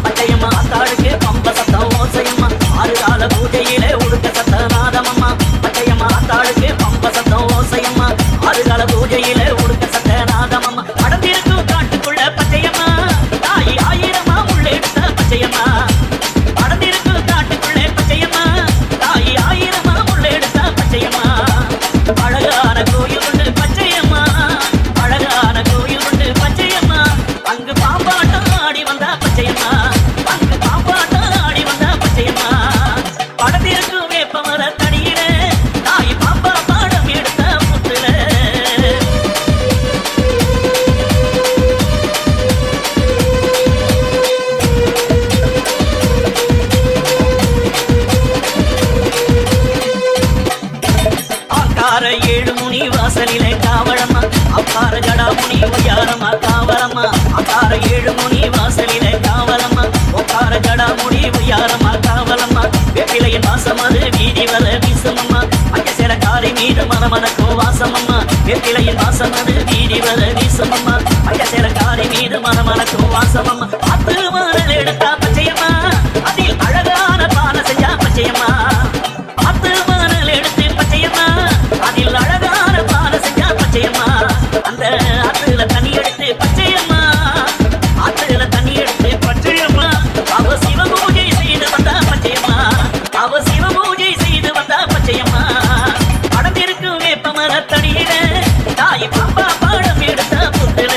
பச்சையம்மா ஆத்தாளுக்கு பம்ப சத்தம் ஓசையம்மா ஆறுகால பூஜையிலே உடுக்க சத்த நாதமம்மா பச்சையம்மா ஆத்தாளுக்கு பம்ப சத்தம் ஓசையம்மா ஆறுகால பூஜையிலே உடுக்க சத்த நாதமம்மா அடந்திருக்கும் காட்டுக்குள்ள பச்சையம்மா தாய் ஆயிரமா உள்ளெடுத்த பச்சையம்மா அடந்திருக்கும் காட்டுக்குள்ளே பச்சையம்மா தாய் ஆயிரமா உள்ளெடுத்த பச்சையம்மா அழகான கோயில் உண்டு பச்சையம்மா அழகான கோயில் உண்டு பச்சையம்மா அங்கு பாம்பாட்டம் ஆடி வந்தா பச்சையம்மா அங்கு பாம்பாட்டம் ஆடி வந்தா பச்சையம்மா படத்திற்கும் வேப்பமர தடியில தாய் பாம்பா பாடம் எடுத்த முத்துல ஆக்கார ஏழு முனி வாசலிலே காவலம்மா அப்பார ஜடாமுனி உயாரமா காவலம்மா அக்கார ஏழு முனி வாசலிலே காவலம்மா ஒக்கார ஜடாமுனி உயாரமா காவலம்மா வெப்பிலையின் வாசம் அது வீதி வர வீசமம்மா அங்க சில காரி மீது மனமனக்கோ வாசமம்மா வெப்பிலையின் வாசம் அது வீதி வர வீசமம்மா அங்க சில காரி மீது மனமனக்கோ வாசமம்மா அத்து மணல் எடுத்தா பச்சையம்மா அதில் அழகான பான செஞ்சா பச்சையம்மா அத்து மணல் எடுத்து பச்சையம்மா அதில் அழகான பான செஞ்சா பச்சையம்மா அந்த ஆத்துல தண்ணி எடுத்து பச்சையம்மா ஆத்துல தண்ணி எடுத்து பச்சையம்மா அவ சிவ பூஜை செய்து வந்தா பச்சையம்மா அவ சிவ பூஜை செய்து வந்தா பச்சையம்மா படத்திற்கும் வேப்பமர தடியில தாய் பாப்பா பாடம் எடுத்த புத்துல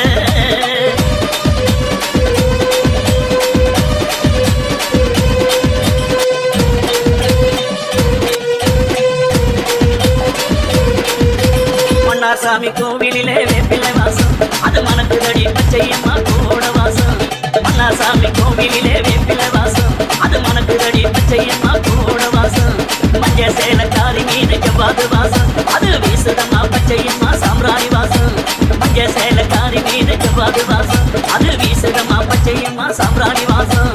சாமி கோவிலிலே வேப்பிலை வாசம் அது மணக்குதடி பச்சையம்மா கூட வாசம் மன்னாசாமி கோவிலிலே வேப்பிலை வாசம் அது மணக்குதடி பச்சையம்மா கூட வாசம் மஞ்ச சேலக்காரி மீது ஜவ்வாது வாசம் அது வீசுதம்மா பச்சையம்மா சாம்ராணி வாசம் மஞ்ச சேலக்காரி மீது ஜவ்வாது வாசம் அது வீசுதம்மா பச்சையம்மா சாம்ராணி வாசம்